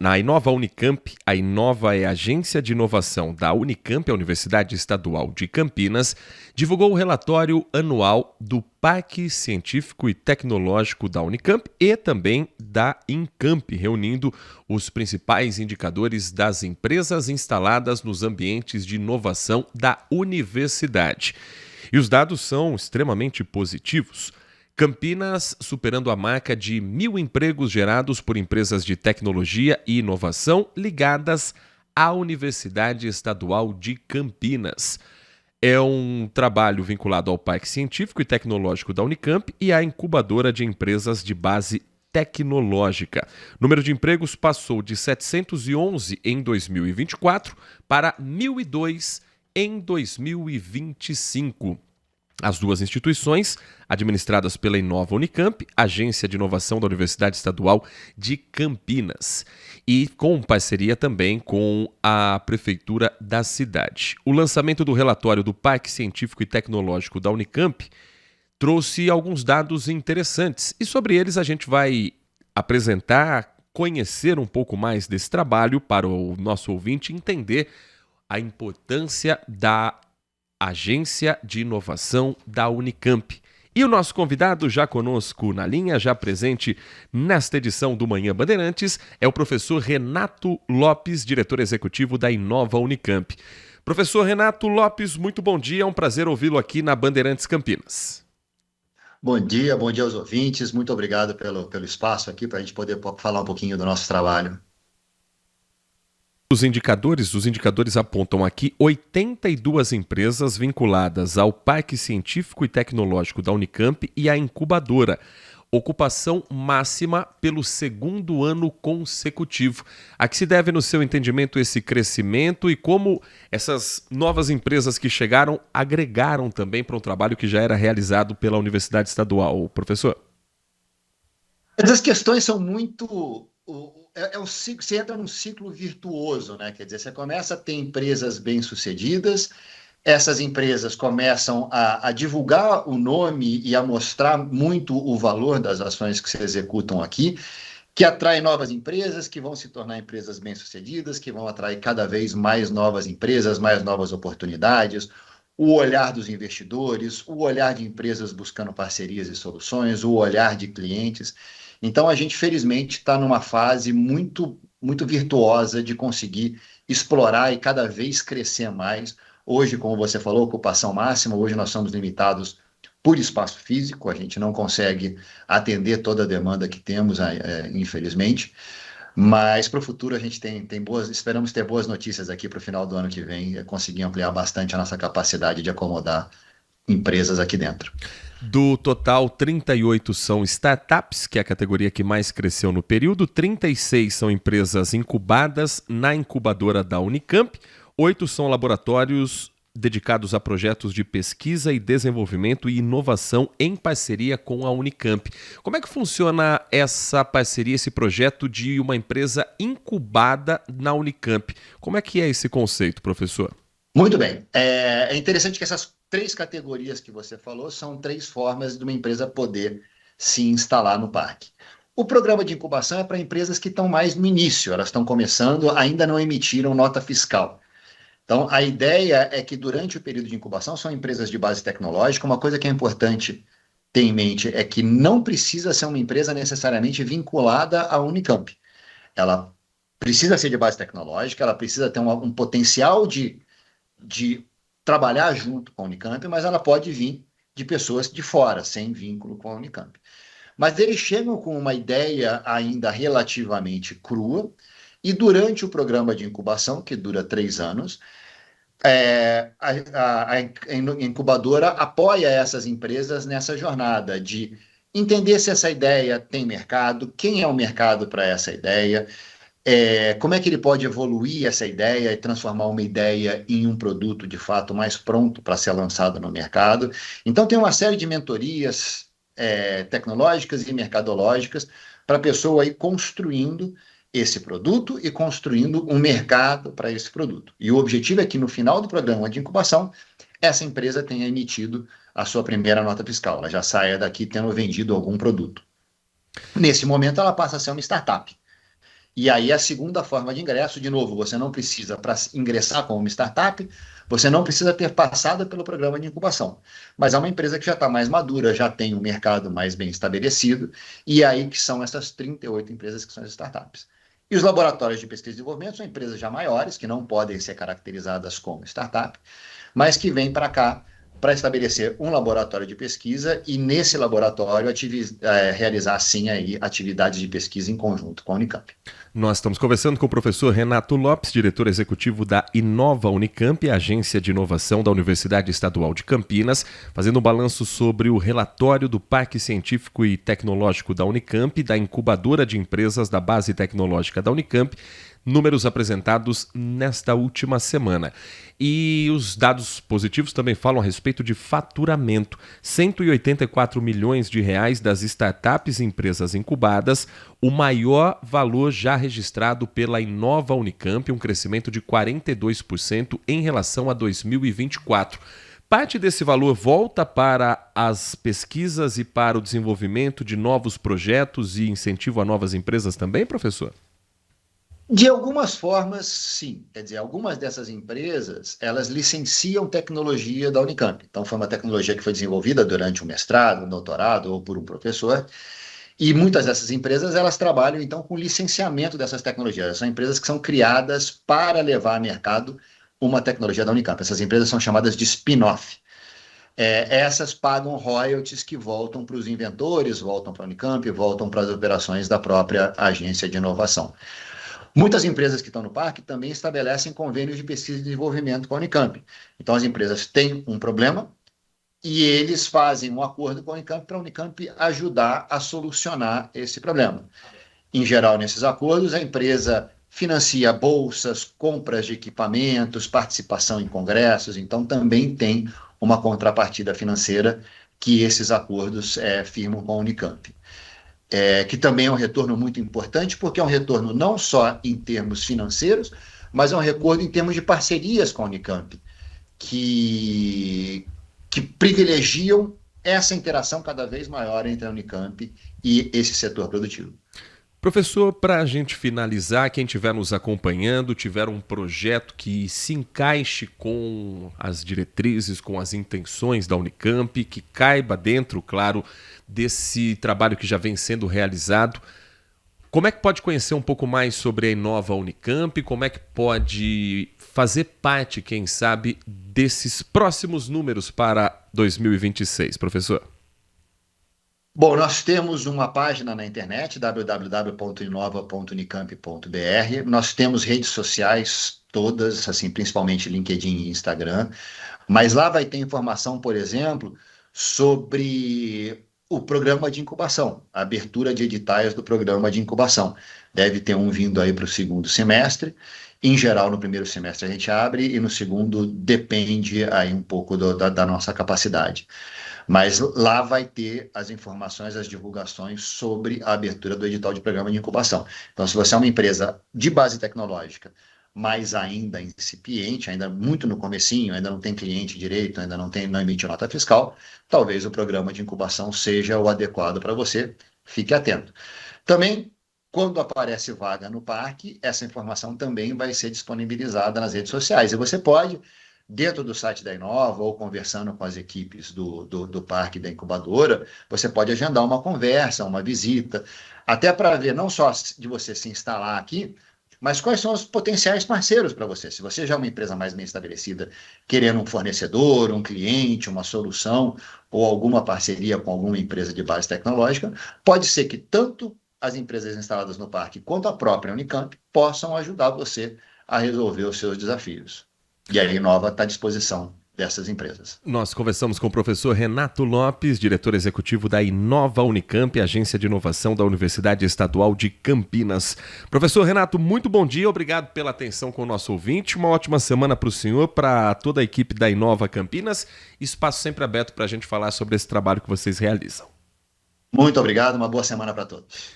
Na Inova Unicamp, a Inova é a agência de inovação da Unicamp, a Universidade Estadual de Campinas, divulgou o relatório anual do Parque Científico e Tecnológico da Unicamp e também da Incamp, reunindo os principais indicadores das empresas instaladas nos ambientes de inovação da universidade. E os dados são extremamente positivos. Campinas superando a marca de 1.000 empregos gerados por empresas de tecnologia e inovação ligadas à Universidade Estadual de Campinas. É um trabalho vinculado ao Parque Científico e Tecnológico da Unicamp e à incubadora de empresas de base tecnológica. O número de empregos passou de 711 em 2024 para 1.002 em 2025. As duas instituições, administradas pela Inova Unicamp, Agência de Inovação da Universidade Estadual de Campinas, e com parceria também com a Prefeitura da cidade. O lançamento do relatório do Parque Científico e Tecnológico da Unicamp trouxe alguns dados interessantes, e sobre eles a gente vai apresentar, conhecer um pouco mais desse trabalho para o nosso ouvinte entender a importância da Agência de Inovação da Unicamp. E o nosso convidado já conosco na linha, já presente nesta edição do Manhã Bandeirantes, é o professor Renato Lopes, diretor executivo da Inova Unicamp. Professor Renato Lopes, muito bom dia, é um prazer ouvi-lo aqui na Bandeirantes Campinas. Bom dia aos ouvintes, muito obrigado pelo espaço aqui para a gente poder falar um pouquinho do nosso trabalho. Os indicadores apontam aqui 82 empresas vinculadas ao Parque Científico e Tecnológico da Unicamp e à incubadora. Ocupação máxima pelo segundo ano consecutivo. A que se deve, no seu entendimento, esse crescimento e como essas novas empresas que chegaram agregaram também para um trabalho que já era realizado pela Universidade Estadual, professor? Essas questões são muito... você entra num ciclo virtuoso, né? Quer dizer, você começa a ter empresas bem-sucedidas, essas empresas começam a divulgar o nome e a mostrar muito o valor das ações que se executam aqui, que atrai novas empresas, que vão se tornar empresas bem-sucedidas, que vão atrair cada vez mais novas empresas, mais novas oportunidades, o olhar dos investidores, o olhar de empresas buscando parcerias e soluções, o olhar de clientes. Então, a gente, felizmente, está numa fase muito, muito virtuosa de conseguir explorar e cada vez crescer mais. Hoje, como você falou, ocupação máxima, hoje nós somos limitados por espaço físico, a gente não consegue atender toda a demanda que temos, infelizmente, mas para o futuro a gente esperamos ter boas notícias aqui para o final do ano que vem, conseguir ampliar bastante a nossa capacidade de acomodar empresas aqui dentro. Do total, 38 são startups, que é a categoria que mais cresceu no período, 36 são empresas incubadas na incubadora da Unicamp, 8 são laboratórios dedicados a projetos de pesquisa e desenvolvimento e inovação em parceria com a Unicamp. Como é que funciona essa parceria, esse projeto de uma empresa incubada na Unicamp? Como é que é esse conceito, professor? Muito bem. É interessante que essas 3 categorias que você falou são 3 formas de uma empresa poder se instalar no parque. O programa de incubação é para empresas que estão mais no início, elas estão começando, ainda não emitiram nota fiscal. Então, a ideia é que durante o período de incubação são empresas de base tecnológica. Uma coisa que é importante ter em mente é que não precisa ser uma empresa necessariamente vinculada à Unicamp. Ela precisa ser de base tecnológica, ela precisa ter um potencial de trabalhar junto com a Unicamp, mas ela pode vir de pessoas de fora, sem vínculo com a Unicamp. Mas eles chegam com uma ideia ainda relativamente crua, e durante o programa de incubação, que dura 3 anos, a incubadora apoia essas empresas nessa jornada de entender se essa ideia tem mercado, quem é o mercado para essa ideia, como é que ele pode evoluir essa ideia e transformar uma ideia em um produto, de fato, mais pronto para ser lançado no mercado. Então, tem uma série de mentorias tecnológicas e mercadológicas para a pessoa ir construindo esse produto e construindo um mercado para esse produto. E o objetivo é que, no final do programa de incubação, essa empresa tenha emitido a sua primeira nota fiscal. Ela já saia daqui tendo vendido algum produto. Nesse momento, ela passa a ser uma startup. E aí a segunda forma de ingresso, de novo, você não precisa, para ingressar como uma startup, você não precisa ter passado pelo programa de incubação. Mas é uma empresa que já está mais madura, já tem um mercado mais bem estabelecido, e aí que são essas 38 empresas que são as startups. E os laboratórios de pesquisa e desenvolvimento são empresas já maiores, que não podem ser caracterizadas como startup, mas que vêm para cá para estabelecer um laboratório de pesquisa e, nesse laboratório, realizar, sim, aí, atividades de pesquisa em conjunto com a Unicamp. Nós estamos conversando com o professor Renato Lopes, diretor executivo da Inova Unicamp, a agência de inovação da Universidade Estadual de Campinas, fazendo um balanço sobre o relatório do Parque Científico e Tecnológico da Unicamp, da incubadora de empresas da Base Tecnológica da Unicamp, números apresentados nesta última semana. E os dados positivos também falam a respeito de faturamento. 184 milhões de reais das startups e empresas incubadas, o maior valor já registrado pela Inova Unicamp, um crescimento de 42% em relação a 2024. Parte desse valor volta para as pesquisas e para o desenvolvimento de novos projetos e incentivo a novas empresas também, professor? De algumas formas, sim. Quer dizer, algumas dessas empresas, elas licenciam tecnologia da Unicamp. Então, foi uma tecnologia que foi desenvolvida durante um mestrado, um doutorado ou por um professor. E muitas dessas empresas, elas trabalham, então, com licenciamento dessas tecnologias. São empresas que são criadas para levar a mercado uma tecnologia da Unicamp. Essas empresas são chamadas de spin-off. Essas pagam royalties que voltam para os inventores, voltam para a Unicamp, voltam para as operações da própria agência de inovação. Muitas empresas que estão no parque também estabelecem convênios de pesquisa e desenvolvimento com a Unicamp. Então, as empresas têm um problema e eles fazem um acordo com a Unicamp para a Unicamp ajudar a solucionar esse problema. Em geral, nesses acordos, a empresa financia bolsas, compras de equipamentos, participação em congressos, então também tem uma contrapartida financeira que esses acordos firmam com a Unicamp. Que também é um retorno muito importante, porque é um retorno não só em termos financeiros, mas é um retorno em termos de parcerias com a Unicamp, que privilegiam essa interação cada vez maior entre a Unicamp e esse setor produtivo. Professor, para a gente finalizar, quem estiver nos acompanhando, tiver um projeto que se encaixe com as diretrizes, com as intenções da Unicamp, que caiba dentro, claro, desse trabalho que já vem sendo realizado, como é que pode conhecer um pouco mais sobre a Inova Unicamp? Como é que pode fazer parte, quem sabe, desses próximos números para 2026, professor? Bom, nós temos uma página na internet, www.inova.unicamp.br. Nós temos redes sociais todas, assim, principalmente LinkedIn e Instagram. Mas lá vai ter informação, por exemplo, sobre o programa de incubação, a abertura de editais do programa de incubação. Deve ter um vindo aí para o segundo semestre. Em geral, no primeiro semestre a gente abre e no segundo depende aí um pouco da nossa capacidade. Mas lá vai ter as informações, as divulgações sobre a abertura do edital de programa de incubação. Então, se você é uma empresa de base tecnológica, mas ainda incipiente, ainda muito no comecinho, ainda não tem cliente direito, ainda não emite nota fiscal, talvez o programa de incubação seja o adequado para você. Fique atento. Também, quando aparece vaga no parque, essa informação também vai ser disponibilizada nas redes sociais. E você pode, dentro do site da Inova ou conversando com as equipes do parque da incubadora, você pode agendar uma conversa, uma visita, até para ver não só de você se instalar aqui, mas quais são os potenciais parceiros para você. Se você já é uma empresa mais bem estabelecida, querendo um fornecedor, um cliente, uma solução ou alguma parceria com alguma empresa de base tecnológica, pode ser que tanto as empresas instaladas no parque quanto a própria Unicamp possam ajudar você a resolver os seus desafios. E a Inova está à disposição dessas empresas. Nós conversamos com o professor Renato Lopes, diretor executivo da Inova Unicamp, agência de inovação da Universidade Estadual de Campinas. Professor Renato, muito bom dia, obrigado pela atenção com o nosso ouvinte, uma ótima semana para o senhor, para toda a equipe da Inova Campinas, espaço sempre aberto para a gente falar sobre esse trabalho que vocês realizam. Muito obrigado, uma boa semana para todos.